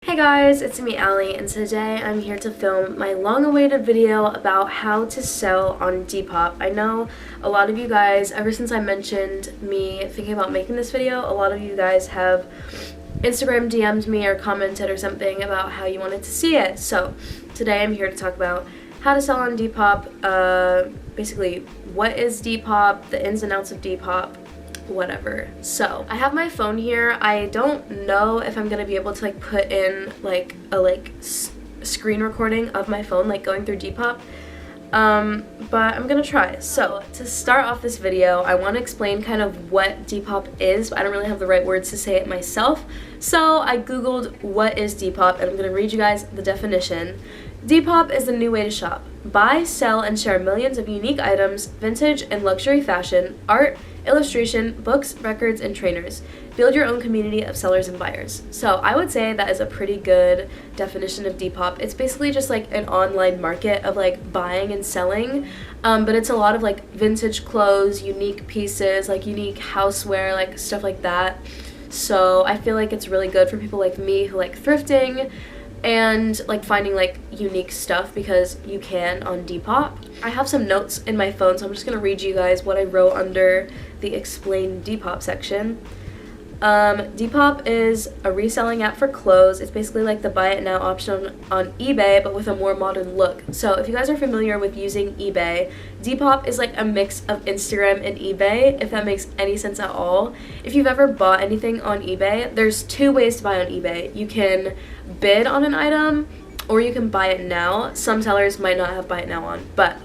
Hey guys, it's me Allie, and today I'm here to film my long-awaited video about how to sell on Depop. I know a lot of you guys, ever since I mentioned me thinking about making this video, a lot of you guys have Instagram DM'd me or commented or something about how you wanted to see it. So today I'm here to talk about how to sell on Depop, basically what is Depop, the ins and outs of Depop, whatever. So I have my phone here. I don't know if I'm gonna be able to put in a screen recording of my phone going through Depop, but I'm gonna try. So to start off this video, I want to explain kind of what Depop is, but I don't really have the right words to say it myself, so I googled what is Depop, and I'm gonna read you guys the definition. Depop is the new way to shop. Buy, sell, and share millions of unique items, vintage and luxury fashion, art, illustration, books, records, and trainers. Build your own community of sellers and buyers. So I would say that is a pretty good definition of Depop. It's basically just an online market of buying and selling, but it's a lot of vintage clothes, unique pieces, unique houseware, stuff like that. So I feel like it's really good for people like me who like thrifting and finding unique stuff, because you can on Depop. I have some notes in my phone, so I'm just gonna read you guys what I wrote under the explain Depop section. Depop is a reselling app for clothes. It's basically the buy it now option on eBay, but with a more modern look. So if you guys are familiar with using eBay, Depop is a mix of Instagram and eBay, if that makes any sense at all. If you've ever bought anything on eBay, there's two ways to buy on eBay. You can bid on an item, or you can buy it now. Some sellers might not have buy it now on, but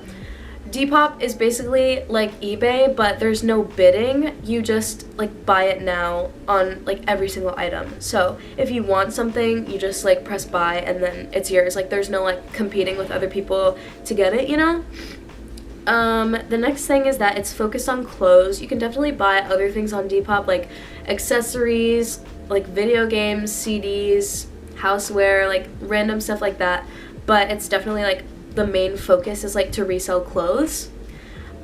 Depop is basically like eBay, but there's no bidding. You just buy it now on every single item. So if you want something, you just press buy and then it's yours. There's no competing with other people to get it, you know? The next thing is that it's focused on clothes. You can definitely buy other things on Depop, like accessories, video games, CDs, houseware, random stuff like that, but it's definitely the main focus is to resell clothes.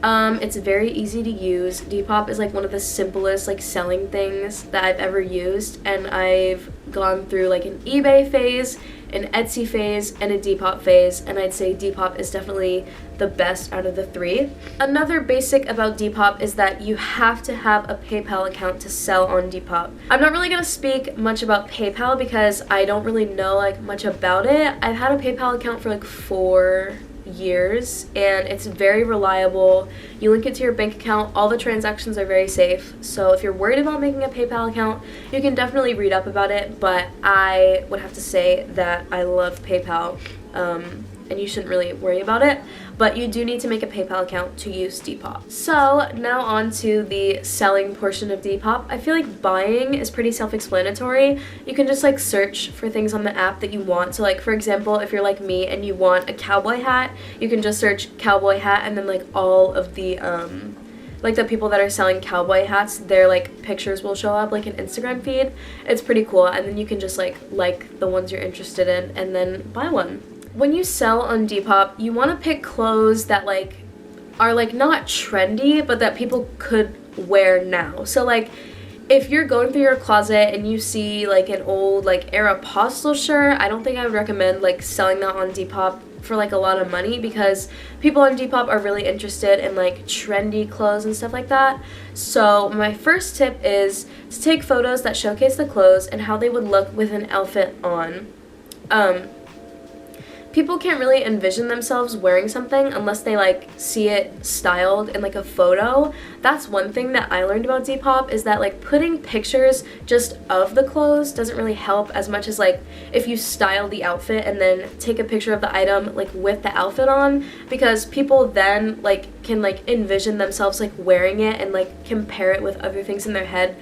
It's very easy to use. Depop is one of the simplest selling things that I've ever used, and I've gone through an eBay phase, an Etsy phase, and a Depop phase, and I'd say Depop is definitely the best out of the three. Another basic about Depop is that you have to have a PayPal account to sell on Depop. I'm not really going to speak much about PayPal because I don't really know much about it. I've had a PayPal account for 4 years, and it's very reliable. You link it to your bank account, all the transactions are very safe. So if you're worried about making a PayPal account, you can definitely read up about it, but I would have to say that I love PayPal, and you shouldn't really worry about it, but you do need to make a PayPal account to use Depop. So now on to the selling portion of Depop. I feel buying is pretty self-explanatory. You can just search for things on the app that you want. So for example, if you're like me and you want a cowboy hat, you can just search cowboy hat, and then all of the the people that are selling cowboy hats, their pictures will show up an Instagram feed. It's pretty cool, and then you can just like the ones you're interested in and then buy one. When you sell on Depop, you want to pick clothes that are not trendy, but that people could wear now. So if you're going through your closet and you see an old Aeropostale shirt, I don't think I would recommend selling that on Depop for a lot of money, because people on Depop are really interested in trendy clothes and stuff like that. So my first tip is to take photos that showcase the clothes and how they would look with an outfit on. People can't really envision themselves wearing something unless they see it styled in a photo. That's one thing that I learned about Depop, is that putting pictures just of the clothes doesn't really help as much as if you style the outfit and then take a picture of the item with the outfit on, because people then can envision themselves wearing it and compare it with other things in their head.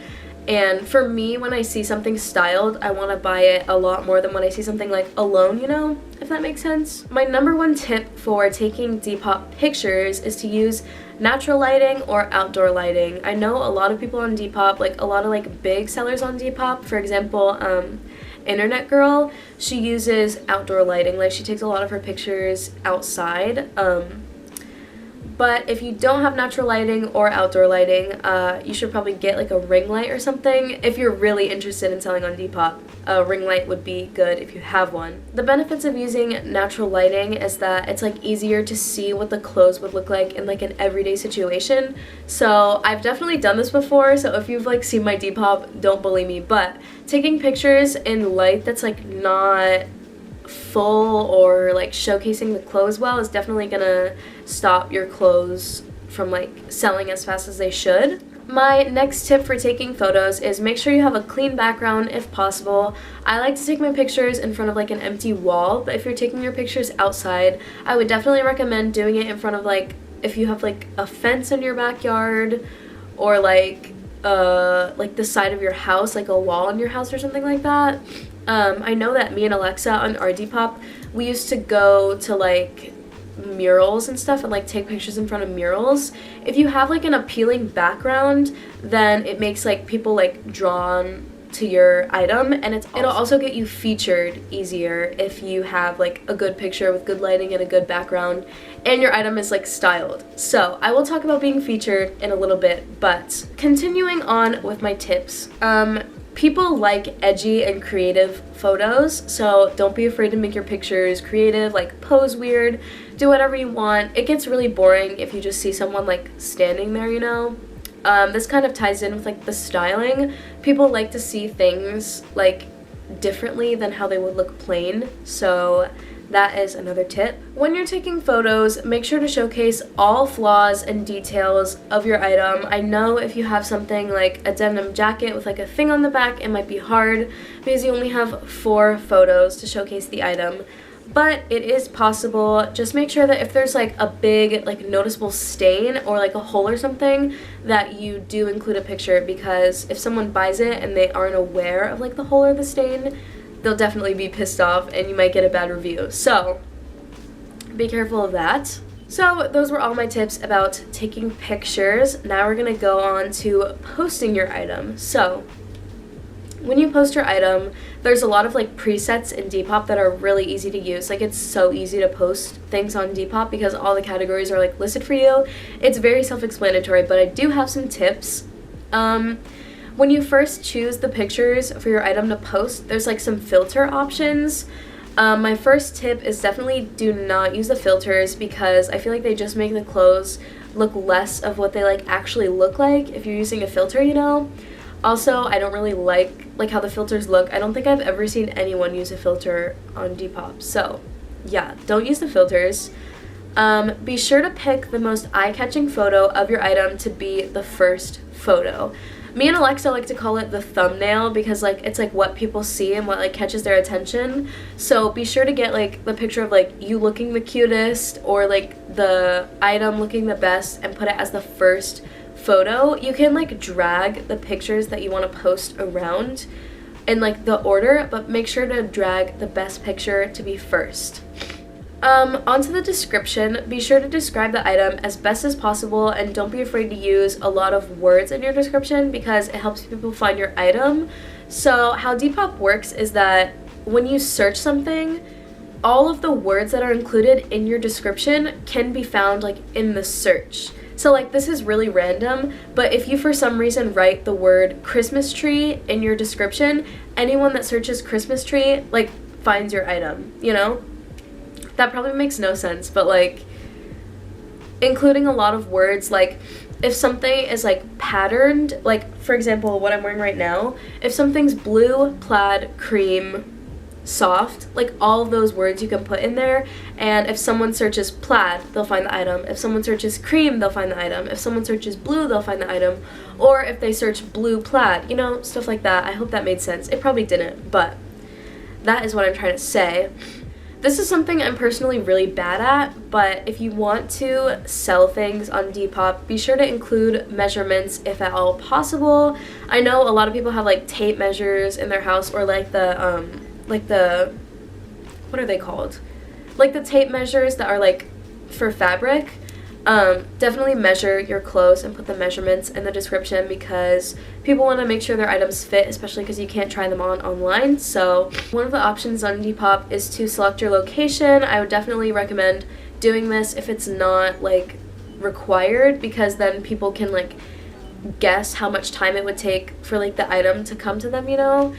And for me, when I see something styled, I want to buy it a lot more than when I see something alone, you know, if that makes sense. My number one tip for taking Depop pictures is to use natural lighting or outdoor lighting. I know a lot of people on Depop, a lot of big sellers on Depop, for example, Internet Girl, she uses outdoor lighting. She takes a lot of her pictures outside. But if you don't have natural lighting or outdoor lighting, you should probably get like a ring light or something. If you're really interested in selling on Depop, a ring light would be good if you have one. The benefits of using natural lighting is that it's like easier to see what the clothes would look like in like an everyday situation. So I've definitely done this before, so if you've like seen my Depop, don't bully me, but taking pictures in light that's like not full or like showcasing the clothes well is definitely gonna stop your clothes from like selling as fast as they should. My next tip for taking photos is make sure you have a clean background if possible. I like to take my pictures in front of like an empty wall, but if you're taking your pictures outside, I would definitely recommend doing it in front of like, if you have like a fence in your backyard or like the side of your house, like a wall in your house or something like that. I know that me and Alexa on our Depop, we used to go to like murals and stuff and like take pictures in front of murals. If you have like an appealing background, then it makes like people like drawn to your item, and it'll also get you featured easier if you have like a good picture with good lighting and a good background and your item is like styled. So I will talk about being featured in a little bit, but continuing on with my tips. People like edgy and creative photos, so don't be afraid to make your pictures creative, like pose weird, do whatever you want. It gets really boring if you just see someone like standing there, you know? This kind of ties in with like the styling. People like to see things like differently than how they would look plain, so that is another tip. When you're taking photos, make sure to showcase all flaws and details of your item. I know if you have something like a denim jacket with like a thing on the back, it might be hard because you only have 4 photos to showcase the item. But it is possible. Just make sure that if there's like a big like noticeable stain or like a hole or something, that you do include a picture, because if someone buys it and they aren't aware of like the hole or the stain, they'll definitely be pissed off and you might get a bad review. So be careful of that. So those were all my tips about taking pictures. Now we're gonna go on to posting your item. So when you post your item, there's a lot of like presets in Depop that are really easy to use. Like, it's so easy to post things on Depop because all the categories are like listed for you. It's very self-explanatory, but I do have some tips. When you first choose the pictures for your item to post, there's like some filter options. My first tip is definitely do not use the filters, because I feel like they just make the clothes look less of what they like actually look like if you're using a filter, you know? Also, I don't really like how the filters look. I don't think I've ever seen anyone use a filter on Depop. So yeah, don't use the filters. Be sure to pick the most eye-catching photo of your item to be the first photo. Me and Alexa like to call it the thumbnail, because like it's like what people see and what like catches their attention. So be sure to get like the picture of like you looking the cutest or like the item looking the best and put it as the first photo. You can like drag the pictures that you want to post around in like the order, but make sure to drag the best picture to be first. Onto the description, be sure to describe the item as best as possible, and don't be afraid to use a lot of words in your description because it helps people find your item. So how Depop works is that when you search something, all of the words that are included in your description can be found like in the search. So like, this is really random, but if you for some reason write the word Christmas tree in your description, anyone that searches Christmas tree like finds your item, you know? That probably makes no sense, but like including a lot of words, like if something is like patterned, like for example what I'm wearing right now, if something's blue, plaid, cream, soft, like all of those words you can put in there, and if someone searches plaid, they'll find the item. If someone searches cream, they'll find the item. If someone searches blue, they'll find the item. Or if they search blue plaid, you know, stuff like that. I hope that made sense. It probably didn't, but that is what I'm trying to say. This is something I'm personally really bad at, but if you want to sell things on Depop, be sure to include measurements if at all possible. I know a lot of people have like tape measures in their house, or like the what are they called? Like the tape measures that are like for fabric. Definitely measure your clothes and put the measurements in the description, because people want to make sure their items fit, especially because you can't try them on online. So one of the options on Depop is to select your location. I would definitely recommend doing this if it's not like required, because then people can like guess how much time it would take for like the item to come to them, you know?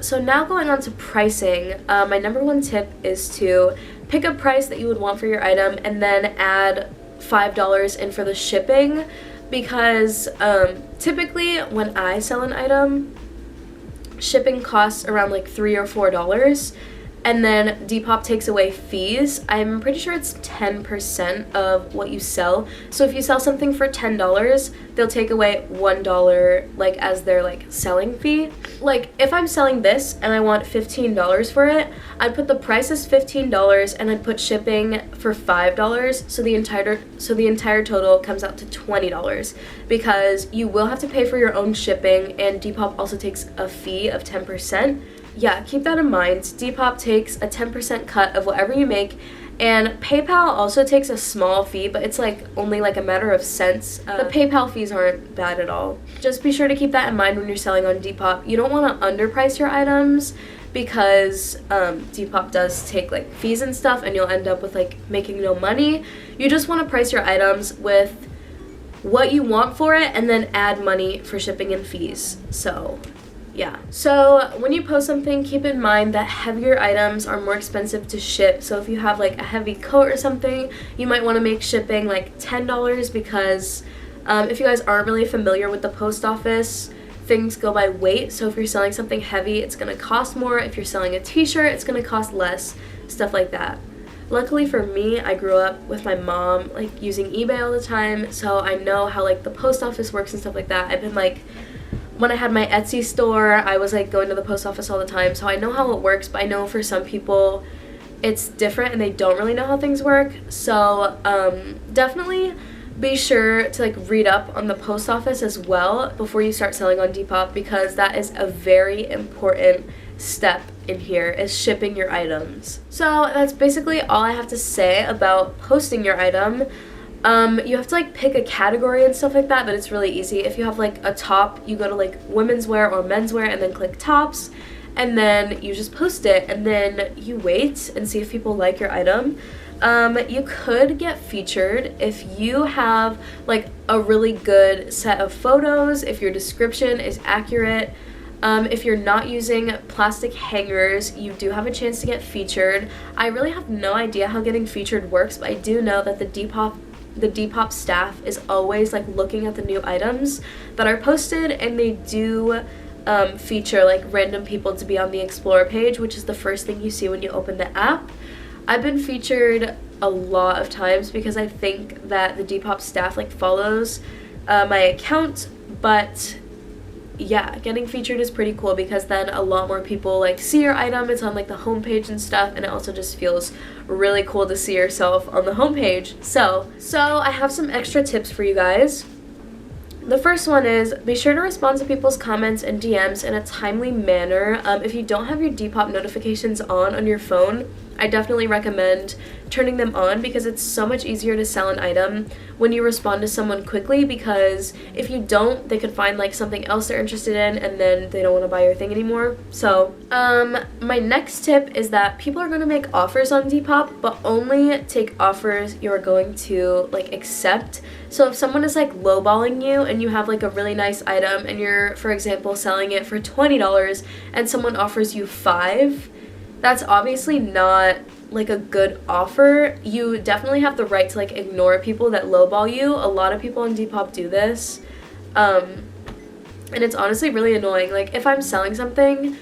So now going on to pricing, my number one tip is to pick a price that you would want for your item and then add $5 in for the shipping, because typically when I sell an item, shipping costs around like $3 or $4, and then Depop takes away fees. I'm pretty sure it's 10% of what you sell. So if you sell something for $10, they'll take away $1 like as their like selling fee. Like if I'm selling this and I want $15 for it, I'd put the price as $15 and I'd put shipping for $5, so the entire total comes out to $20, because you will have to pay for your own shipping, and Depop also takes a fee of 10%. Yeah, keep that in mind. Depop takes a 10% cut of whatever you make, and PayPal also takes a small fee, but it's like only like a matter of cents. The PayPal fees aren't bad at all. Just be sure to keep that in mind when you're selling on Depop. You don't want to underprice your items, because Depop does take like fees and stuff, and you'll end up with like making no money. You just want to price your items with what you want for it and then add money for shipping and fees. So yeah. So when you post something, keep in mind that heavier items are more expensive to ship. So if you have like a heavy coat or something, you might want to make shipping like $10, because if you guys aren't really familiar with the post office, things go by weight. So if you're selling something heavy, it's going to cost more. If you're selling a t-shirt, it's going to cost less, stuff like that. Luckily for me, I grew up with my mom like using eBay all the time, so I know how like the post office works and stuff like that. I've been like, when I had my Etsy store, I was like going to the post office all the time, so I know how it works, but I know for some people it's different and they don't really know how things work. So definitely be sure to like read up on the post office as well before you start selling on Depop, because that is a very important step in here, is shipping your items. So that's basically all I have to say about posting your item. You have to like pick a category and stuff like that, but it's really easy. If you have like a top, you go to like women's wear or menswear and then click tops, and then you just post it, and then you wait and see if people like your item. You could get featured if you have like a really good set of photos, if your description is accurate. If you're not using plastic hangers, you do have a chance to get featured. I really have no idea how getting featured works, but I do know that the Depop staff is always like looking at the new items that are posted, and they do feature like random people to be on the Explore page, which is the first thing you see when you open the app. I've been featured a lot of times because I think that the Depop staff like follows my account, but yeah, getting featured is pretty cool, because then a lot more people like see your item. It's on like the homepage and stuff, and it also just feels really cool to see yourself on the homepage. So I have some extra tips for you guys. The first one is, be sure to respond to people's comments and DMs in a timely manner. If you don't have your Depop notifications on your phone, I definitely recommend turning them on, because it's so much easier to sell an item when you respond to someone quickly, because if you don't, they could find like something else they're interested in, and then they don't want to buy your thing anymore. So my next tip is that people are going to make offers on Depop, but only take offers you're going to like accept. So if someone is like lowballing you and you have like a really nice item and you're, for example, selling it for $20 and someone offers you $5, that's obviously not like a good offer. You definitely have the right to like ignore people that lowball you. A lot of people on Depop do this, and it's honestly really annoying. Like if I'm selling something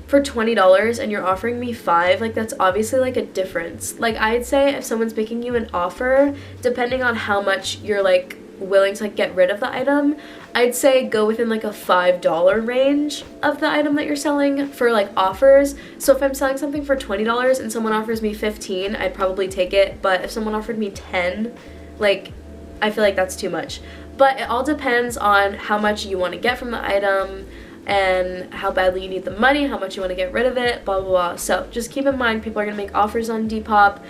for $20 and you're offering me $5, like that's obviously like a difference. Like I'd say if someone's making you an offer, depending on how much you're like willing to like get rid of the item, I'd say go within like a $5 range of the item that you're selling for like offers. So if I'm selling something for $20 and someone offers me $15, I'd probably take it. But if someone offered me $10, like I feel like that's too much. But it all depends on how much you want to get from the item and how badly you need the money, how much you want to get rid of it, blah blah blah. So just keep in mind, people are gonna make offers on Depop.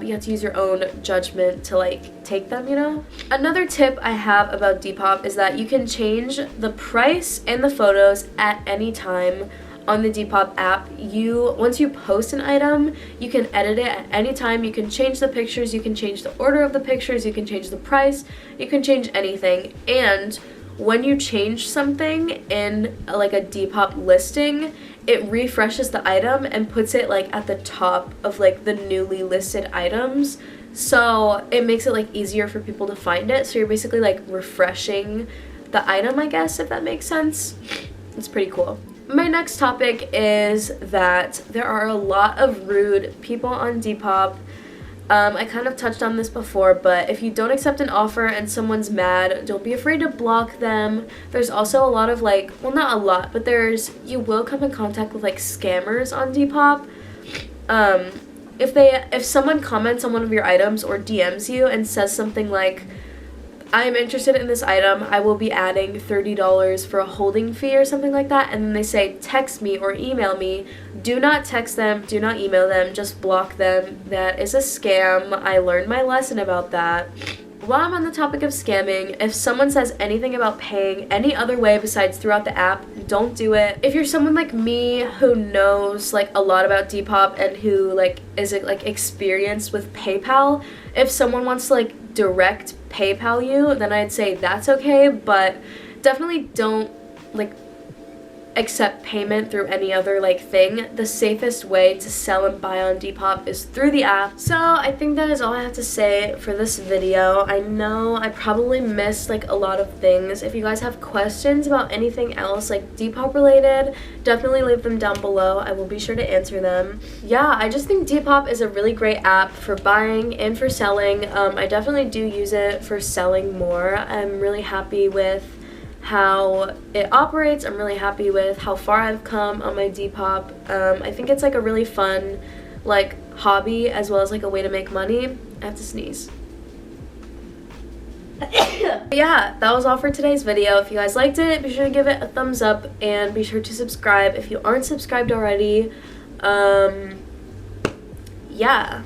You have to use your own judgment to like take them, you know. Another tip I have about Depop is that you can change the price and the photos at any time. on the Depop app, once you post an item, you can edit it at any time. You can change the pictures, you can change the order of the pictures, you can change the price, you can change anything. And when you change something in like a Depop listing, it refreshes the item and puts it like at the top of like the newly listed items. So it makes it like easier for people to find it. So you're basically like refreshing the item, I guess, if that makes sense. It's pretty cool. My next topic is that there are a lot of rude people on Depop. I kind of touched on this before, but if you don't accept an offer and someone's mad, don't be afraid to block them. There's also a lot of like, well, not a lot, but you will come in contact with like scammers on Depop. If someone comments on one of your items or DMs you and says something like, I'm interested in this item, I will be adding $30 for a holding fee or something like that, and then they say text me or email me, do not text them, do not email them, just block them. That is a scam. I learned my lesson about that. While I'm on the topic of scamming, if someone says anything about paying any other way besides throughout the app, don't do it. If you're someone like me who knows like a lot about Depop and who like is like experienced with PayPal, if someone wants to like direct PayPal you, then I'd say that's okay, but definitely don't like accept payment through any other like thing. The safest way to sell and buy on Depop is through the app. So I think that is all I have to say for this video. I know I probably missed like a lot of things. If you guys have questions about anything else like Depop related, definitely leave them down below. I will be sure to answer them. Yeah, I just think Depop is a really great app for buying and for selling. I definitely do use it for selling more. I'm really happy with how it operates. I'm really happy with how far I've come on my Depop. I think it's like a really fun like hobby as well as like a way to make money. I have to sneeze. Yeah, that was all for today's video. If you guys liked it, be sure to give it a thumbs up and be sure to subscribe if you aren't subscribed already. Yeah,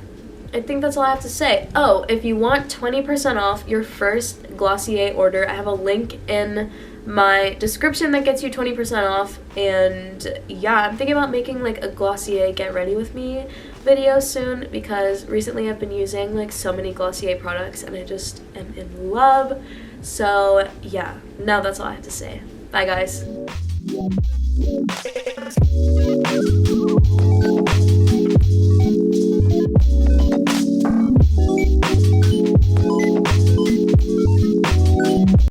I think that's all I have to say. Oh, if you want 20% off your first Glossier order, I have a link in my description that gets you 20% off. And yeah, I'm thinking about making like a Glossier get ready with me video soon because recently I've been using like so many Glossier products and I just am in love. So yeah, now that's all I have to say. Bye guys.